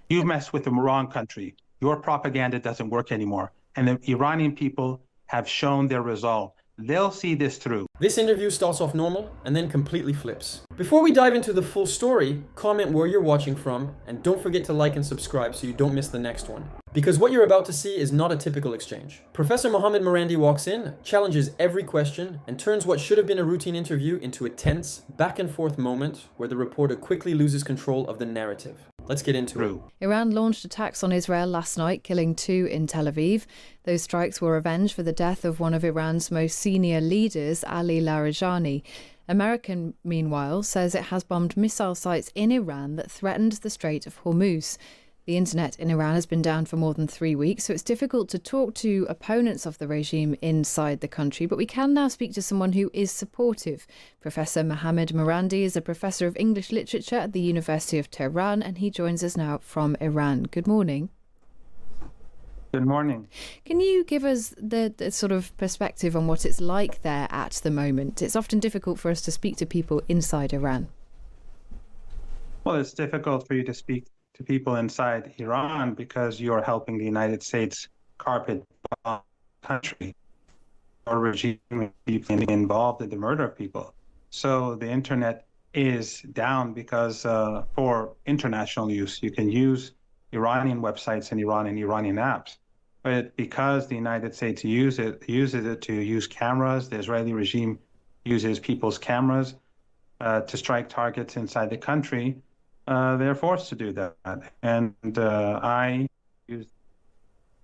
You've messed with the wrong country. Your propaganda doesn't work anymore. And the Iranian people have shown their resolve. They'll see this through. This interview starts off normal and then completely flips. Before we dive into the full story, comment where you're watching from, and don't forget to like and subscribe so you don't miss the next one. Because what you're about to see is not a typical exchange. Professor Mohammed Marandi walks in, challenges every question, and turns what should have been a routine interview into a tense, back and forth moment where the reporter quickly loses control of the narrative. Let's get into it. Iran launched attacks on Israel last night, killing 2 in Tel Aviv. Those strikes were revenge for the death of one of Iran's most senior leaders, Ali Larijani. America, meanwhile, says it has bombed missile sites in Iran that threatened the Strait of Hormuz. The internet in Iran has been down for more than 3 weeks, so it's difficult to talk to opponents of the regime inside the country. But we can now speak to someone who is supportive. Professor Mohammed Marandi is a professor of English literature at the University of Tehran, and he joins us now from Iran. Good morning. Good morning. Can you give us the sort of perspective on what it's like there at the moment? It's often difficult for us to speak to people inside Iran. Well, it's difficult for you to speak to people inside Iran because you're helping the United States carpet bomb the country or regime deeply involved in the murder of people. So the internet is down because for international use, you can use Iranian websites and Iranian apps. But because the United States uses it to use cameras, the Israeli regime uses people's cameras to strike targets inside the country, they're forced to do that. And I use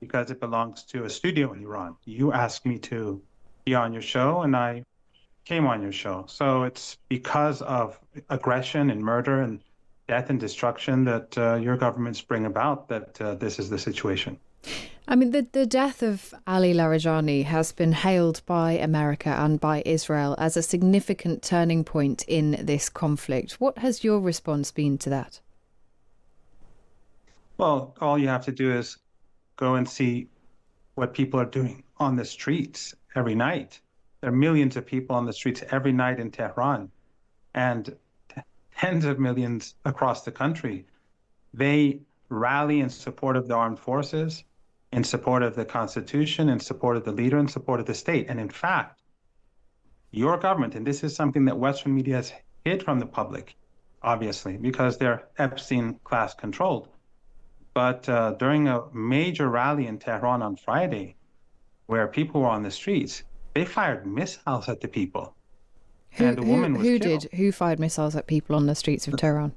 because it belongs to a studio in Iran. You asked me to be on your show, and I came on your show. So it's because of aggression and murder and death and destruction that your governments bring about that this is the situation. I mean, the death of Ali Larijani has been hailed by America and by Israel as a significant turning point in this conflict. What has your response been to that? Well, all you have to do is go and see what people are doing on the streets every night. There are millions of people on the streets every night in Tehran and tens of millions across the country. They rally in support of the armed forces, in support of the Constitution, in support of the leader, in support of the state. And in fact, your government, and this is something that Western media has hid from the public, obviously, because they're Epstein class controlled. But during a major rally in Tehran on Friday, where people were on the streets, they fired missiles at the people. And the woman was killed. Who fired missiles at people on the streets of Tehran?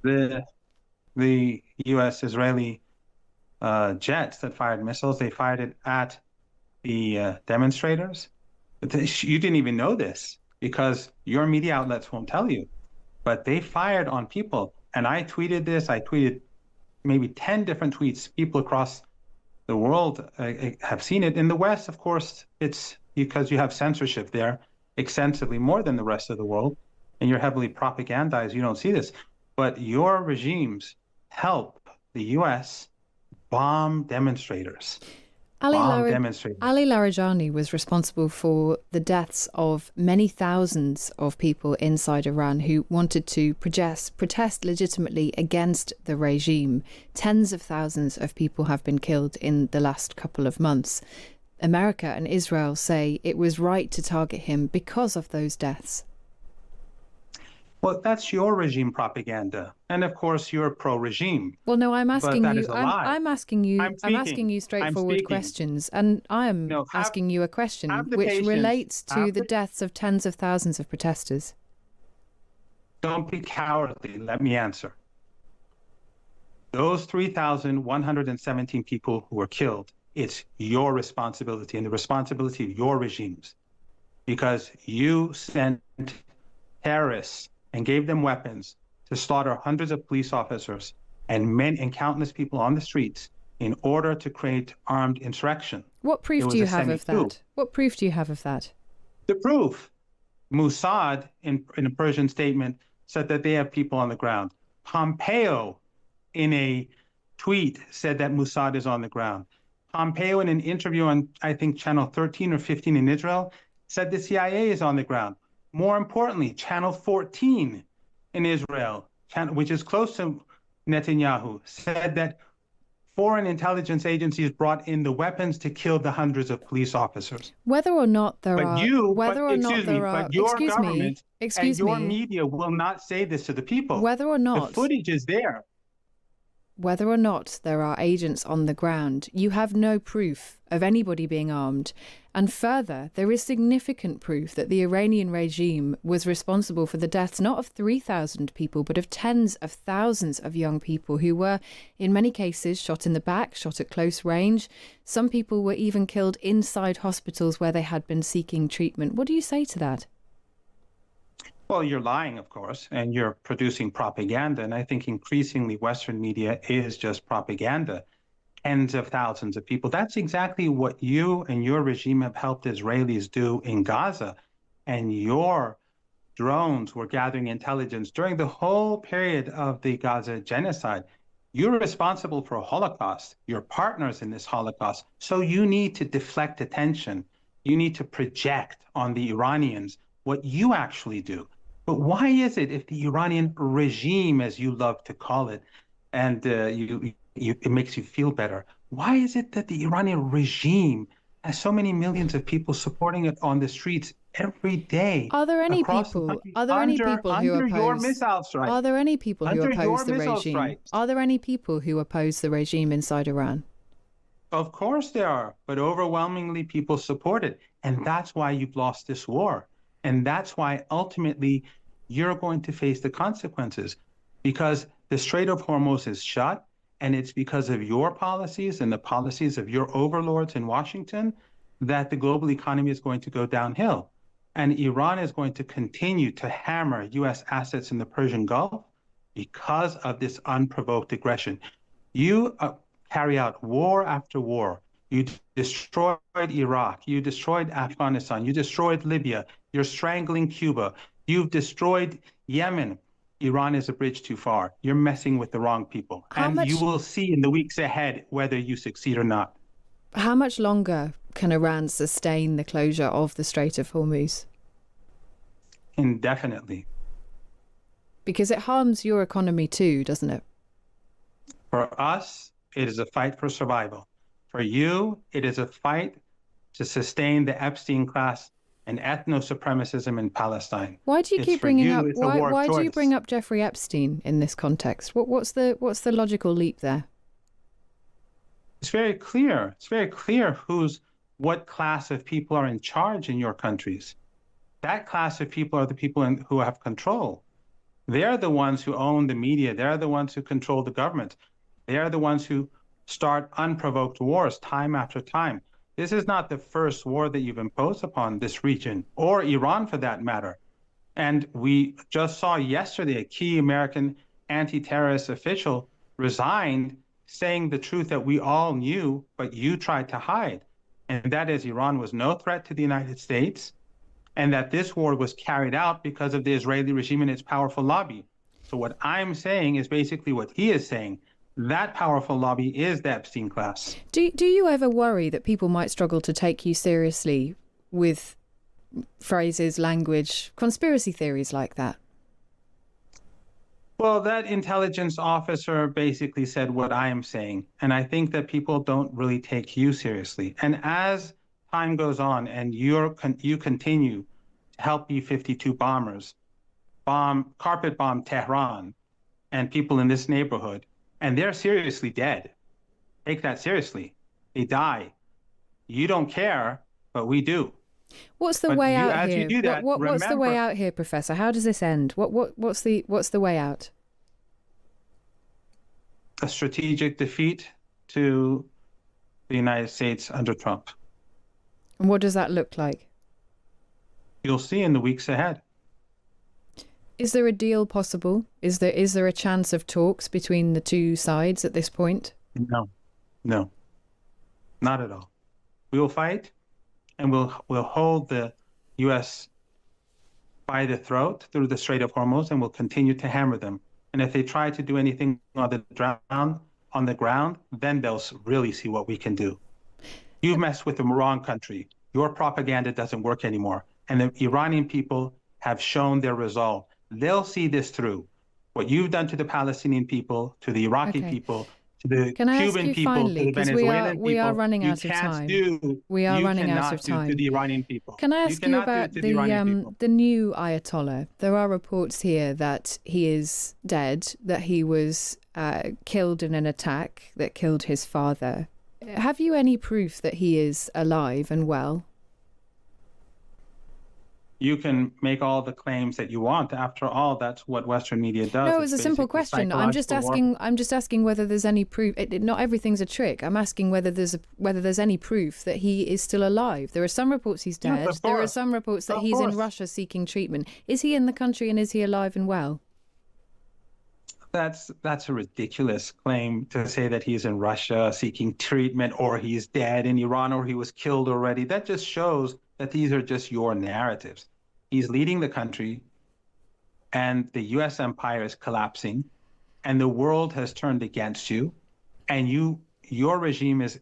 The U.S.-Israeli jets that fired missiles, they fired it at the demonstrators. You didn't even know this because your media outlets won't tell you. But they fired on people. And I tweeted this. I tweeted maybe 10 different tweets. People across the world have seen it. In the West, of course, it's because you have censorship there extensively more than the rest of the world. And you're heavily propagandized. You don't see this. But your regimes help the U.S. bomb demonstrators. Ali Larijani was responsible for the deaths of many thousands of people inside Iran who wanted to protest legitimately against the regime. Tens of thousands of people have been killed in the last couple of months. America and Israel say it was right to target him because of those deaths. Well, that's your regime propaganda, and of course you're pro-regime. Well, no, I'm asking you. I'm asking you straightforward questions, and I am asking you a question which relates to the deaths of tens of thousands of protesters. Don't be cowardly. Let me answer. Those 3,117 people who were killed, it's your responsibility and the responsibility of your regimes, because you sent terrorists and gave them weapons to slaughter hundreds of police officers and men and countless people on the streets in order to create armed insurrection. What proof do you have of that? What proof do you have of that? The proof. Mossad, in a Persian statement, said that they have people on the ground. Pompeo, in a tweet, said that Mossad is on the ground. Pompeo, in an interview on, I think, channel 13 or 15 in Israel, said the CIA is on the ground. More importantly, channel 14 in Israel, which is close to Netanyahu, said that foreign intelligence agencies brought in the weapons to kill the hundreds of police officers. Whether or not there But are, you, whether but or not excuse me, there are, but your excuse me, government and excuse your me, media will not say this to the people. whether or The not, footage is there. whether or not there are agents on the ground, you have no proof of anybody being armed. And further, there is significant proof that the Iranian regime was responsible for the deaths not of 3,000 people, but of tens of thousands of young people who were, in many cases, shot in the back, shot at close range. Some people were even killed inside hospitals where they had been seeking treatment. What do you say to that? Well, you're lying, of course, and you're producing propaganda. And I think increasingly Western media is just propaganda. Tens of thousands of people. That's exactly what you and your regime have helped Israelis do in Gaza. And your drones were gathering intelligence during the whole period of the Gaza genocide. You're responsible for a Holocaust. You're partners in this Holocaust. So you need to deflect attention. You need to project on the Iranians what you actually do. But why is it if the Iranian regime, as you love to call it, and it makes you feel better, why is it that the Iranian regime has so many millions of people supporting it on the streets every day? Are there any across the people? country, Are there any people who under your oppose? missile strike? Are there any people who Under your oppose the missile regime? strikes. Are there any people who oppose the regime inside Iran? Of course there are, but overwhelmingly people support it. And that's why you've lost this war. And that's why ultimately you're going to face the consequences, because the Strait of Hormuz is shut, and it's because of your policies and the policies of your overlords in Washington that the global economy is going to go downhill. And Iran is going to continue to hammer US assets in the Persian Gulf because of this unprovoked aggression. You carry out war after war. You destroyed Iraq. You destroyed Afghanistan. You destroyed Libya. You're strangling Cuba. You've destroyed Yemen. Iran is a bridge too far. You're messing with the wrong people. You will see in the weeks ahead whether you succeed or not. How much longer can Iran sustain the closure of the Strait of Hormuz? Indefinitely. Because it harms your economy too, doesn't it? For us, it is a fight for survival. For you, it is a fight to sustain the Epstein class and ethno-supremacism in Palestine. Why do you keep bringing up? Why do you bring up Jeffrey Epstein in this context? What's the logical leap there? It's very clear. It's very clear what class of people are in charge in your countries. That class of people are the people who have control. They're the ones who own the media. They're the ones who control the government. They are the ones who start unprovoked wars time after time. This is not the first war that you've imposed upon this region, or Iran for that matter. And we just saw yesterday a key American anti-terrorist official resigned, saying the truth that we all knew, but you tried to hide. And that is Iran was no threat to the United States, and that this war was carried out because of the Israeli regime and its powerful lobby. So what I'm saying is basically what he is saying. That powerful lobby is the Epstein class. Do you ever worry that people might struggle to take you seriously with phrases, language, conspiracy theories like that? Well, that intelligence officer basically said what I am saying. And I think that people don't really take you seriously. And as time goes on and you continue to help B-52 bombers carpet bomb Tehran and people in this neighborhood, and they're seriously dead. Take that seriously. They die. You don't care, but we do. What's the way out as here? You do that, what's the way out here, Professor? How does this end? What's the way out? A strategic defeat to the United States under Trump. And what does that look like? You'll see in the weeks ahead. Is there a deal possible? Is there a chance of talks between the two sides at this point? No, not at all. We will fight, and we'll hold the U.S. by the throat through the Strait of Hormuz, and we'll continue to hammer them. And if they try to do anything on the ground, then they'll really see what we can do. You've messed with the wrong country. Your propaganda doesn't work anymore, and the Iranian people have shown their resolve. They'll see this through. What you've done to the Palestinian people, to the Iraqi people, to the Can I ask Cuban you people, finally, to the because Venezuelan we are people, running you out of can't time. do, We are you running out cannot of do to time. the Iranian people. Can I You ask you cannot do about it to the Iranian people. the new Ayatollah? There are reports here that he is dead, that he was killed in an attack that killed his father. Have you any proof that he is alive and well? You can make all the claims that you want. After all, that's what Western media does. No, it It's was a simple basically question. I'm just psychological warfare. asking whether there's any proof. Not everything's a trick. I'm asking whether there's any proof that he is still alive. There are some reports he's dead. Yes, of There are course. some reports that Of he's in course. Russia seeking treatment. Is he in the country and is he alive and well? That's a ridiculous claim to say that he's in Russia seeking treatment, or he's dead in Iran, or he was killed already. That just shows that these are just your narratives. He's leading the country, and the U.S. empire is collapsing, and the world has turned against you, and your regime is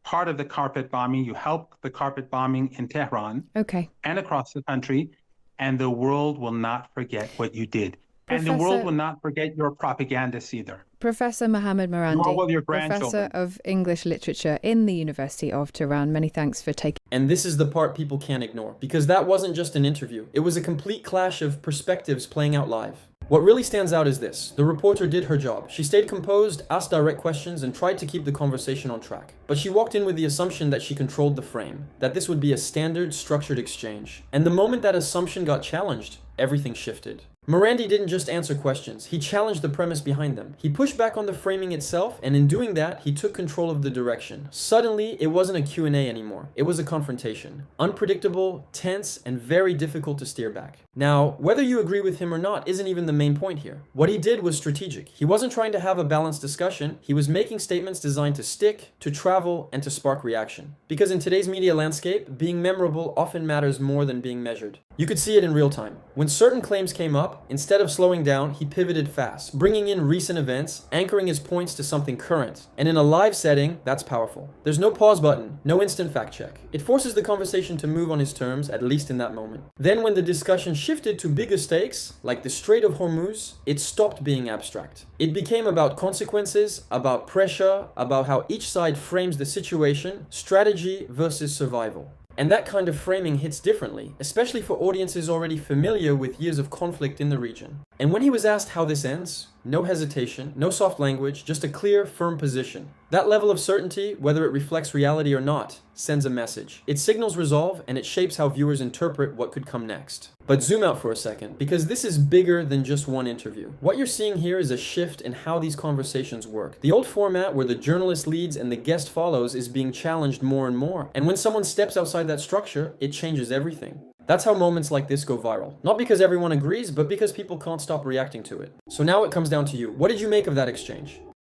part of the carpet bombing. You helped the carpet bombing in Tehran Okay. and across the country, and the world will not forget what you did. And the world Professor- will not forget your propagandists either. Professor Mohammed Nor will Marandi, your Professor grandchildren. of English Literature in the University of Tehran. Many thanks for taking. And this is the part people can't ignore, because that wasn't just an interview. It was a complete clash of perspectives playing out live. What really stands out is this. The reporter did her job. She stayed composed, asked direct questions, and tried to keep the conversation on track. But she walked in with the assumption that she controlled the frame, that this would be a standard, structured exchange. And the moment that assumption got challenged, everything shifted. Marandi didn't just answer questions, he challenged the premise behind them. He pushed back on the framing itself, and in doing that, he took control of the direction. Suddenly, it wasn't a Q&A anymore. It was a confrontation. Unpredictable, tense, and very difficult to steer back. Now, whether you agree with him or not isn't even the main point here. What he did was strategic. He wasn't trying to have a balanced discussion, he was making statements designed to stick, to travel, and to spark reaction. Because in today's media landscape, being memorable often matters more than being measured. You could see it in real time. When certain claims came up, instead of slowing down, he pivoted fast, bringing in recent events, anchoring his points to something current. And in a live setting, that's powerful. There's no pause button, no instant fact check. It forces the conversation to move on his terms, at least in that moment. Then when the discussion shifted to bigger stakes, like the Strait of Hormuz, it stopped being abstract. It became about consequences, about pressure, about how each side frames the situation, strategy versus survival. And that kind of framing hits differently, especially for audiences already familiar with years of conflict in the region. And when he was asked how this ends, no hesitation, no soft language, just a clear, firm position. That level of certainty, whether it reflects reality or not, sends a message. It signals resolve, and it shapes how viewers interpret what could come next. But zoom out for a second, because this is bigger than just one interview. What you're seeing here is a shift in how these conversations work. The old format where the journalist leads and the guest follows is being challenged more and more. And when someone steps outside that structure, it changes everything. That's how moments like this go viral. Not because everyone agrees, but because people can't stop reacting to it. So now it comes down to you. What did you make of that exchange?